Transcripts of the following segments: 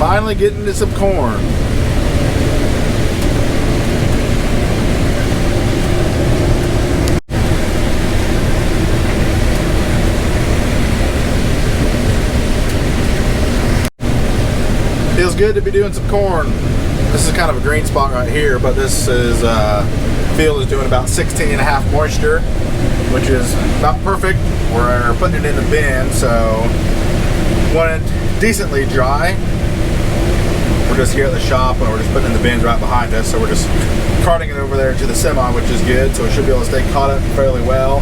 Finally getting to some corn. Feels good to be doing some corn. This is kind of a green spot right here, but this is field is doing about 16.5 moisture, which is about perfect. We're putting it in the bin, so want it decently dry. We're just here at the shop and we're just putting it in the bins right behind us, so we're just carting it over there to the semi, which is good, so we should be able to stay caught up fairly well.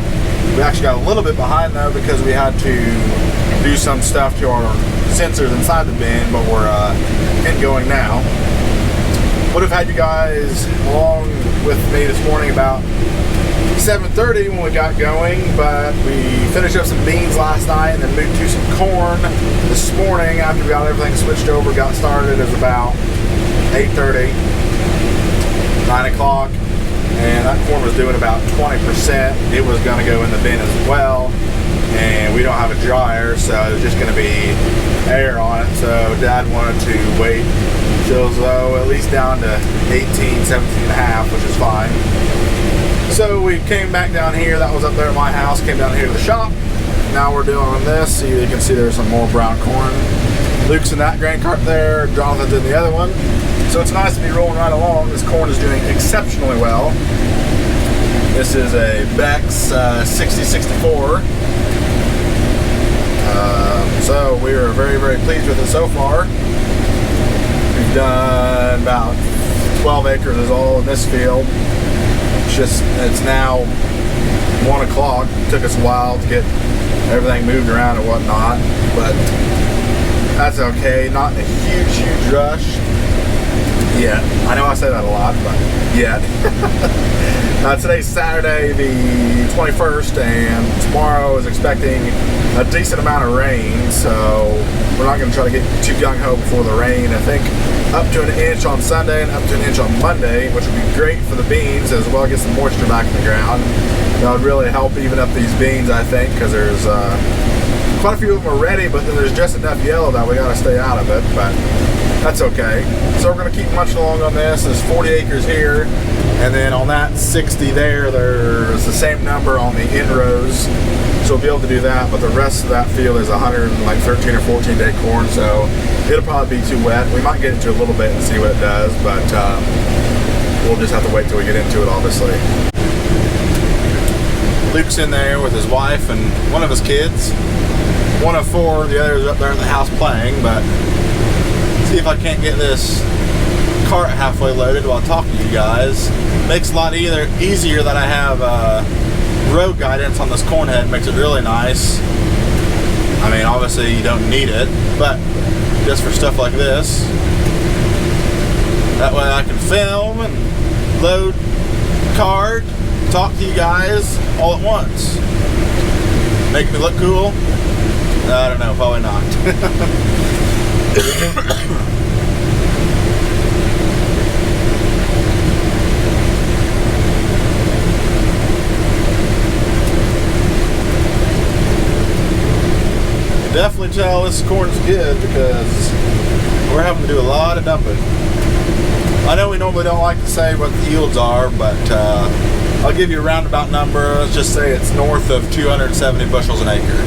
We actually got a little bit behind though because we had to do some stuff to our sensors inside the bin, but we're ingoing now. Would have had you guys along with me this morning about 7:30 when we got going, but we finished up some beans last night and then moved to some corn this morning after we got everything switched over, got started. It was about 8:30, 9 o'clock, and that corn was doing about 20%. It was going to go in the bin as well, and we don't have a dryer, so it was just going to be air on it. So Dad wanted to wait till at least down to 18, 17.5, which is fine. So we came back down here. That was up there at my house. Came down here to the shop. Now we're doing this. So you can see there's some more brown corn. Luke's in that grain cart there. Jonathan's in the other one. So it's nice to be rolling right along. This corn is doing exceptionally well. This is a Bex 6064. So we are very, very pleased with it so far. We've done about 12 acres is all in this field. It's now 1 o'clock. It took us a while to get everything moved around and whatnot, but that's okay. Not a huge rush yet. I know I say that a lot, but yet. Today's Saturday the 21st, and tomorrow is expecting a decent amount of rain, so we're not going to try to get too gung-ho before the rain. I think up to 1 inch on Sunday and up to 1 inch on Monday, which would be great for the beans as well, get some moisture back in the ground. That would really help even up these beans, I think, because there's quite a few of them are ready, but then there's just enough yellow that we got to stay out of it, but that's okay. So we're going to keep munching along on this. There's 40 acres here, and then on that 60 there's the same number on the in rows, so we'll be able to do that, but the rest of that field is 113 or 14 day corn, so it'll probably be too wet. We might get into a little bit and see what it does, but we'll just have to wait till we get into it, obviously. Luke's in there with his wife and one of his kids. One of 4, the other is up there in the house playing, but see if I can't get this cart halfway loaded while talking to you guys. Makes it a lot easier that I have road guidance on this corn head. Makes it really nice. I mean, obviously you don't need it, but just for stuff like this, that way I can film and load cart, talk to you guys all at once. Make me look cool? I don't know, probably not. Definitely tell this corn is good because we're having to do a lot of dumping. I know we normally don't like to say what the yields are, but I'll give you a roundabout number. Let's just say it's north of 270 bushels an acre,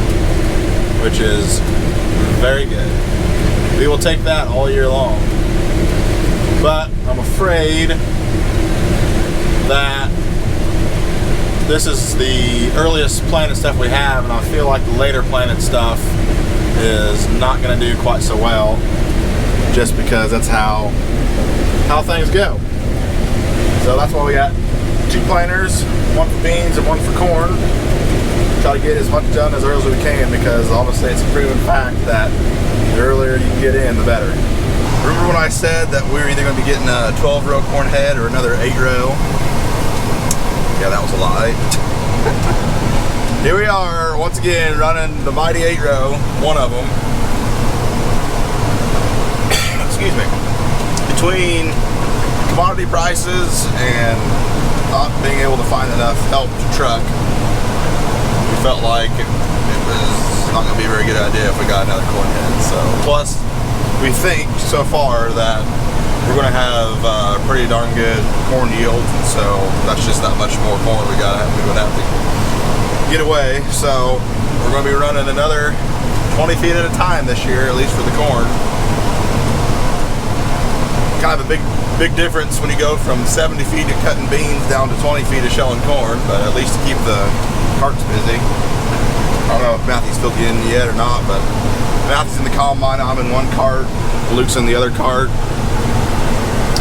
which is very good. We will take that all year long. But I'm afraid that this is the earliest planted stuff we have, and I feel like the later planted stuff is not going to do quite so well, just because that's how things go. So that's why we got 2 planters, one for beans and one for corn. Try to get as much done as early as we can, because obviously it's a proven fact that the earlier you can get in, the better. Remember when I said that we were either going to be getting a 12-row corn head or another 8-row? Yeah, that was a lie. Here we are, once again, running the mighty 8-row, one of them. Excuse me. Between commodity prices and not being able to find enough help to truck, we felt like it was not going to be a very good idea if we got another corn head. So, plus, we think so far that we're going to have pretty darn good corn yield. So that's just that much more corn we would have to get away. So we're going to be running another 20 feet at a time this year, at least for the corn. Kind of a big difference when you go from 70 feet of cutting beans down to 20 feet of shelling corn, but at least to keep the carts busy. I don't know if Matthew's still getting yet or not, but Matthew's in the combine. I'm in one cart, Luke's in the other cart,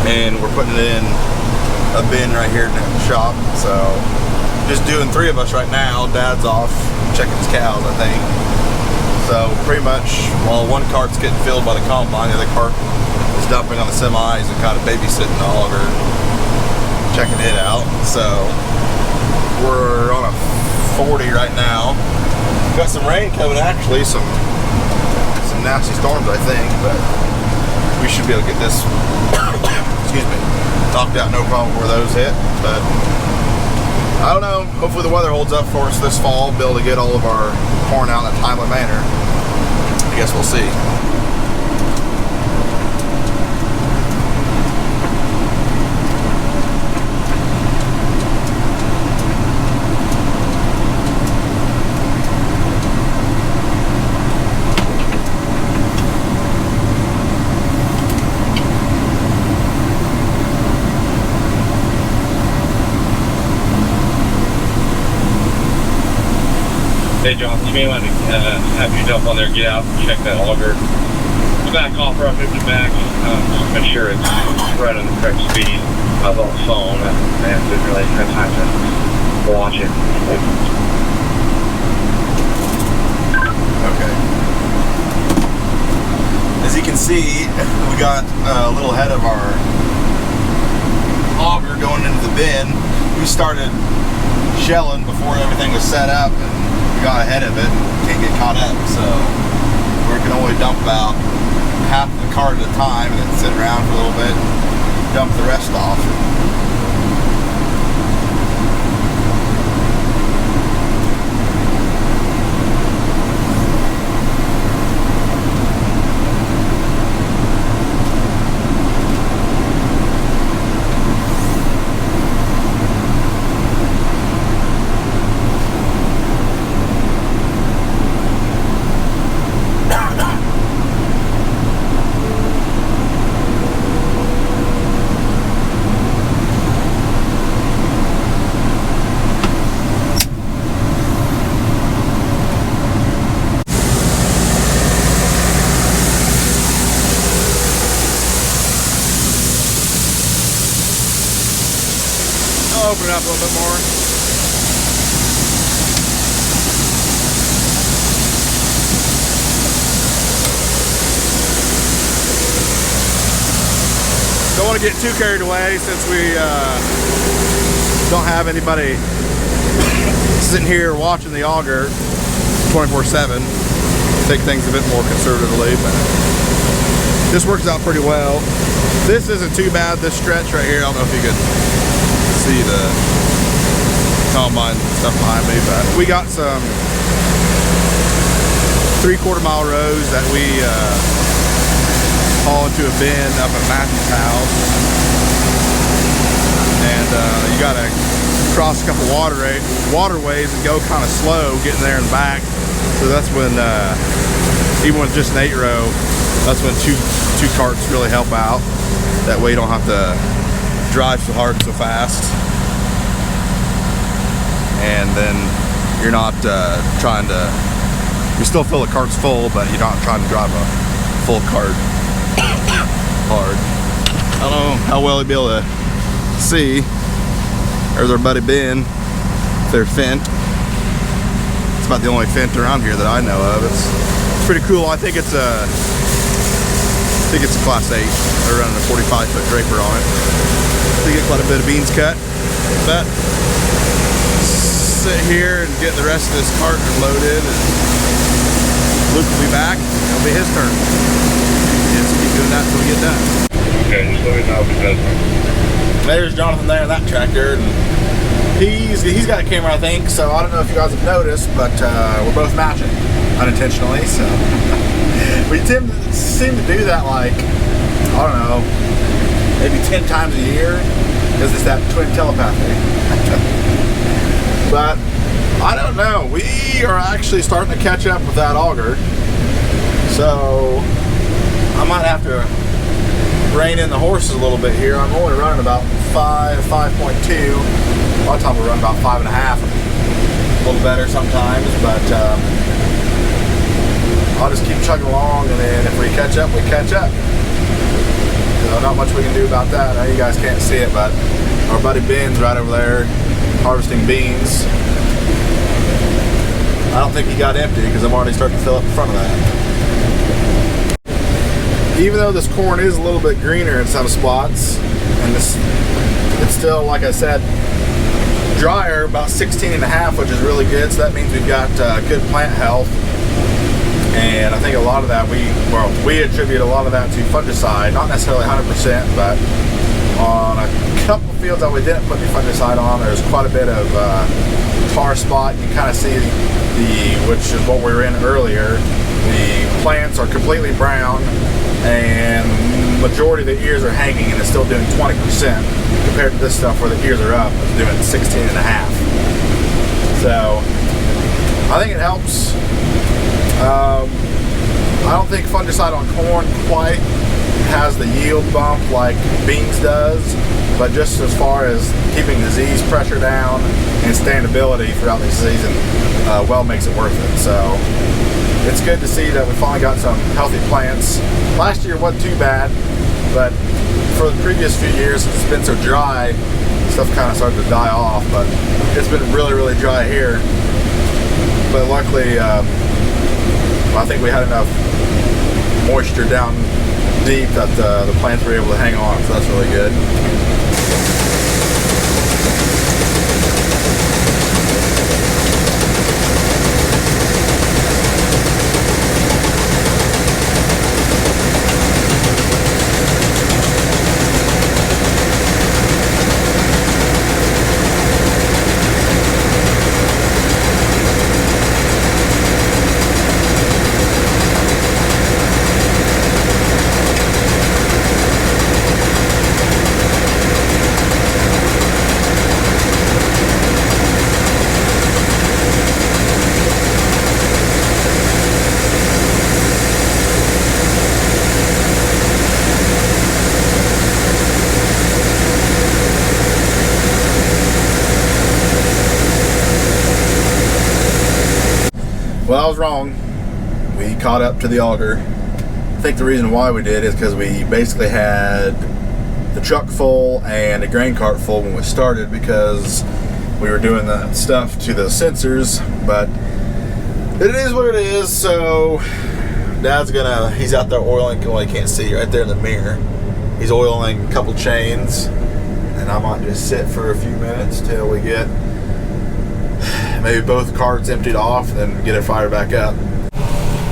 and we're putting it in a bin right here in the shop. So just doing 3 of us right now. Dad's off checking his cows, I think. So pretty much while one cart's getting filled by the combine, the other cart is dumping on the semis and kind of babysitting the auger, checking it out. So we're on a 40 right now. Got some rain coming, actually, some nasty storms, I think, but we should be able to get this excuse me, knocked out no problem where those hit. But I don't know, hopefully the weather holds up for us this fall, be able to get all of our corn out in a timely manner. I guess we'll see. Hey John, you may want to have you jump on there, get out, and check that auger. Back off rough if the back, just make sure it's right on the correct speed. I was on the phone and didn't really have time to watch it. Okay. As you can see, we got a little ahead of our auger going into the bin. We started shelling before everything was set up, and we got ahead of it and can't get caught up. So we can only dump about half the cart at a time and then sit around for a little bit and dump the rest off. Open it up a little bit more. Don't want to get too carried away since we don't have anybody sitting here watching the auger 24/7. Take things a bit more conservatively, but this works out pretty well. This isn't too bad, this stretch right here. I don't know if you could see the combine stuff behind me, but we got some 3/4 mile rows that we haul into a bin up at Matthew's house, and you gotta cross a couple waterways and go kind of slow getting there and back. So that's when even with just an 8 row, that's when two carts really help out. That way you don't have to drive so hard so fast, and then you're not trying to, you still fill the carts full, but you're not trying to drive a full cart hard. I don't know how well you'll be able to see. There's our buddy Ben, their Fendt. It's about the only Fendt around here that I know of. It's pretty cool. I think it's a Class 8. They're running a 45-foot Draper on it. They get quite a bit of beans cut. But sit here and get the rest of this cart loaded, and Luke will be back. It'll be his turn. Just keep doing that until we get done. Okay, just let me know because There's Jonathan there in that tractor, and he's got a camera, I think. So I don't know if you guys have noticed, but we're both matching unintentionally. So We seem to do that like, I don't know, maybe 10 times a year, because it's that twin telepathy. But I don't know, we are actually starting to catch up with that auger, so I might have to rein in the horses a little bit here. I'm only running about 5.2. A lot of times we run about 5.5, a little better sometimes, but I'll just keep chugging along, and then if we catch up, we catch up. Not much we can do about that. I know you guys can't see it, but our buddy Ben's right over there harvesting beans. I don't think he got empty because I'm already starting to fill up the front of that. Even though this corn is a little bit greener in some spots, and it's still, like I said, drier, about 16.5, which is really good. So that means we've got good plant health. And I think a lot of that, we attribute a lot of that to fungicide, not necessarily 100%, but on a couple of fields that we didn't put the fungicide on, there's quite a bit of tar spot. You kind of see which is what we were in earlier, the plants are completely brown, and majority of the ears are hanging, and it's still doing 20% compared to this stuff where the ears are up, it's doing 16.5. So I think it helps. I don't think fungicide on corn quite has the yield bump like beans does, but just as far as keeping disease pressure down and standability throughout the season, well makes it worth it. So it's good to see that we finally got some healthy plants. Last year wasn't too bad, but for the previous few years, since it's been so dry, stuff kind of started to die off, but it's been really, really dry here. But luckily, I think we had enough moisture down deep that the plants were able to hang on, so that's really good. Well, I was wrong. We caught up to the auger. I think the reason why we did is because we basically had the truck full and a grain cart full when we started, because we were doing that stuff to the sensors. But it is what it is. So Dad's he's out there oiling. Well, you can't see right there in the mirror. He's oiling a couple chains, and I might just sit for a few minutes till we get maybe both carts emptied off, and then get it fired back up.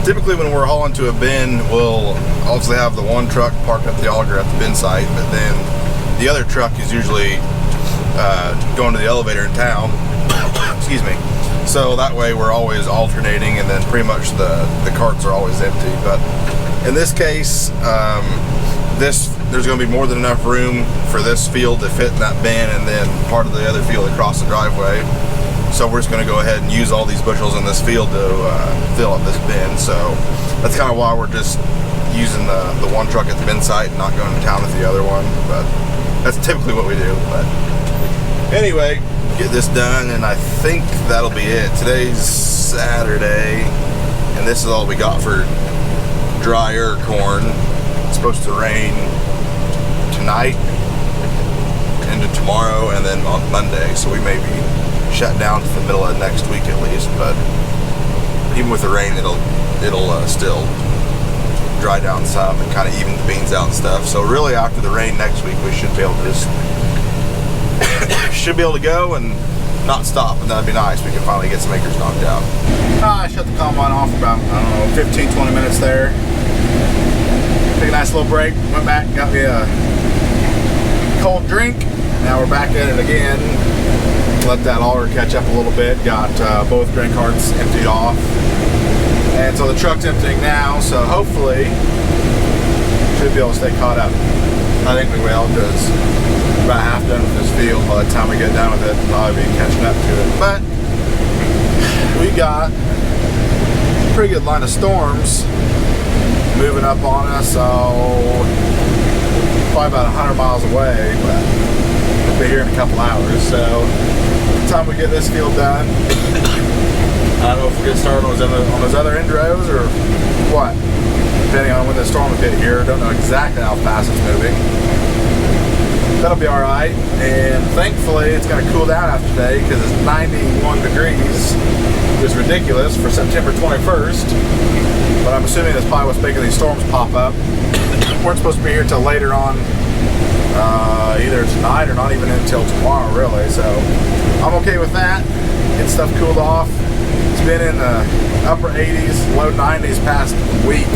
Typically when we're hauling to a bin, we'll obviously have the one truck parked up the auger at the bin site, but then the other truck is usually going to the elevator in town. Excuse me. So that way we're always alternating, and then pretty much the carts are always empty. But in this case, there's going to be more than enough room for this field to fit in that bin, and then part of the other field across the driveway. So we're just going to go ahead and use all these bushels in this field to fill up this bin. So that's kind of why we're just using the one truck at the bin site and not going to town with the other one. But that's typically what we do. But anyway, get this done, and I think that'll be it. Today's Saturday, and this is all we got for drier corn. It's supposed to rain tonight into tomorrow, and then on Monday, so we may be shut down to the middle of next week at least. But even with the rain, it'll still dry down some and kind of even the beans out and stuff. So really, after the rain next week, we should be able to just to go and not stop, and that'd be nice. We can finally get some acres knocked out. I shut the combine off for about, I don't know, 15-20 minutes there. Took a nice little break, went back, got me a cold drink. Now we're back at it again. Let that auger catch up a little bit. Got both grain carts emptied off. And so the truck's emptying now, so hopefully should be able to stay caught up. I think we will, because about half done with this field. By the time we get done with it, we'll probably be catching up to it. But we got a pretty good line of storms moving up on us, so probably about 100 miles away, but we'll be here in a couple hours. So by the time we get this field done, I don't know if we'll get started on those other end rows or what, depending on when the storm will get here. Don't know exactly how fast it's moving. That'll be alright, and thankfully it's going to cool down after today because it's 91 degrees, which is ridiculous for September 21st, but I'm assuming that's probably what's making these storms pop up. We're supposed to be here till later on, either tonight or not even until tomorrow really, so I'm okay with that. Get stuff cooled off. It's been in the upper 80s, low 90s past week,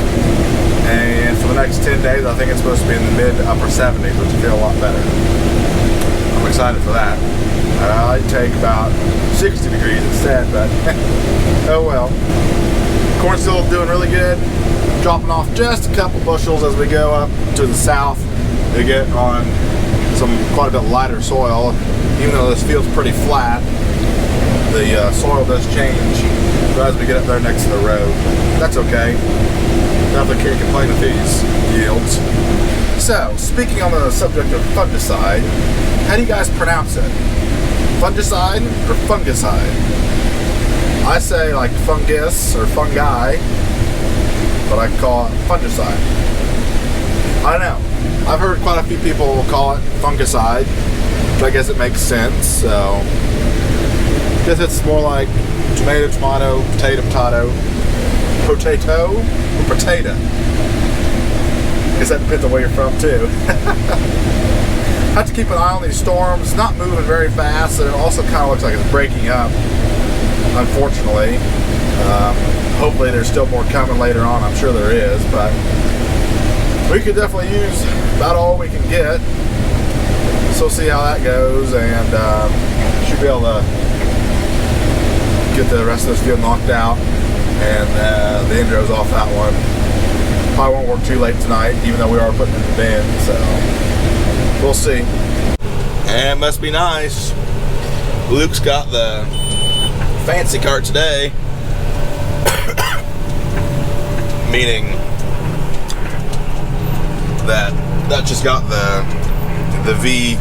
and for the next 10 days I think it's supposed to be in the mid to upper 70s, which will feel a lot better. I'm excited for that. I'd take about 60 degrees instead, but oh well. Corn's still doing really good, dropping off just a couple bushels as we go up to the south to get on some quite a bit lighter soil. Even though this field's pretty flat, the soil does change as we get up there next to the road. That's okay. Definitely can't complain with these yields. So, speaking on the subject of fungicide, how do you guys pronounce it? Fungicide or fungicide? I say like fungus or fungi, but I call it fungicide. I don't know. I've heard quite a few people call it fungicide, but I guess it makes sense. So, I guess it's more like tomato, tomato, potato, potato, potato, or potato. I guess that depends on where you're from too. Have to keep an eye on these storms. It's not moving very fast, and it also kind of looks like it's breaking up, unfortunately. Hopefully there's still more coming later on. I'm sure there is, but we could definitely use about all we can get. So we'll see how that goes, and should be able to get the rest of this field knocked out and the end rows off that one. Probably won't work too late tonight, even though we are putting it in the bin, so we'll see. And it must be nice. Luke's got the fancy cart today. Meaning that just got the V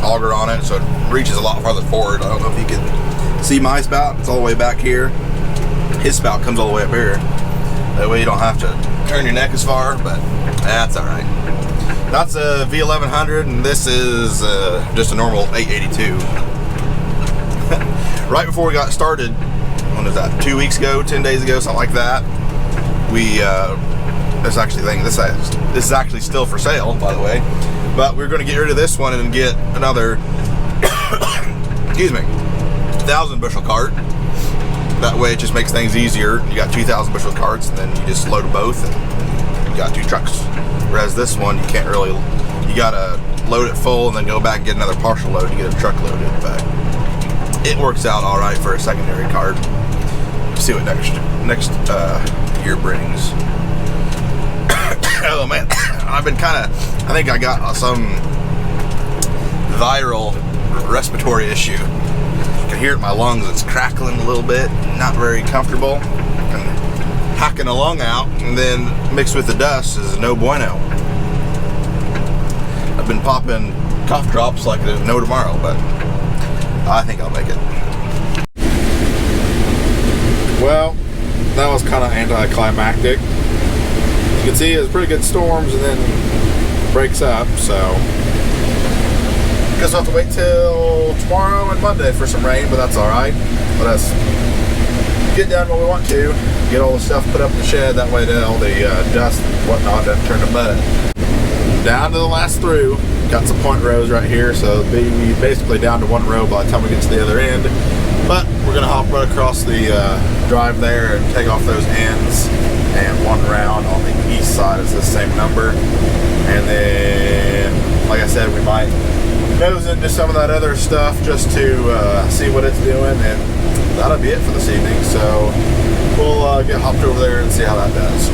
auger on it, so it reaches a lot farther forward. I don't know if you can see my spout. It's all the way back here. His spout comes all the way up here. That way you don't have to turn your neck as far, but that's all right. That's a V1100, and this is just a normal 882. Right before we got started, when was that? 2 weeks ago, 10 days ago, something like that. We this is actually still for sale, by the way. But we're going to get rid of this one and get another, excuse me, 1,000 bushel cart. That way it just makes things easier. You got 2,000 bushel carts, and then you just load them both, and you got 2 trucks. Whereas this one, you can't really, you gotta load it full and then go back and get another partial load to get a truck loaded. But it works out all right for a secondary cart. See what next year brings. Oh man, I've been I think I got some viral respiratory issue. You can hear it in my lungs. It's crackling a little bit, not very comfortable. And hacking a lung out and then mixed with the dust is no bueno. I've been popping cough drops like there's no tomorrow, but I think I'll make it. Well, that was kind of anticlimactic. You can see it's pretty good storms and then breaks up, so guess we'll have to wait till tomorrow and Monday for some rain, but that's alright. Let us get done what we want to, get all the stuff put up in the shed, that way all the dust and whatnot doesn't turn to mud. Down to the last through, got some point rows right here, so it'll be basically down to 1 row by the time we get to the other end. But we're going to hop right across the drive there and take off those ends, and 1 round on the east side is the same number. And then, like I said, we might nose into some of that other stuff just to see what it's doing, and that'll be it for this evening. So we'll get hopped over there and see how that does.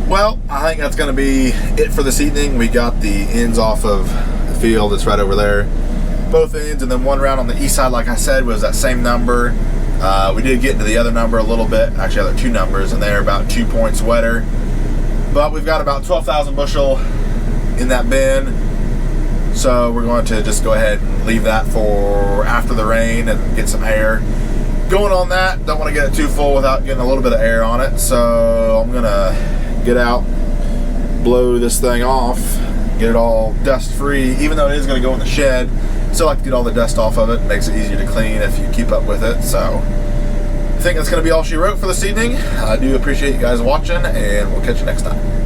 Well, I think that's going to be it for this evening. We got the ends off of the field. It's right over there. Both ends, and then one round on the east side, like I said, was that same number. We did get into the other number a little bit. Actually, there are two numbers, and they're about 2 points wetter. But we've got about 12,000 bushel in that bin. So we're going to just go ahead and leave that for after the rain and get some air going on that. Don't want to get it too full without getting a little bit of air on it. So I'm going to get out, blow this thing off, get it all dust free. Even though it is going to go in the shed, still like to get all the dust off of it. It makes it easier to clean if you keep up with it. So I think that's going to be all she wrote for this evening. I do appreciate you guys watching, and we'll catch you next time.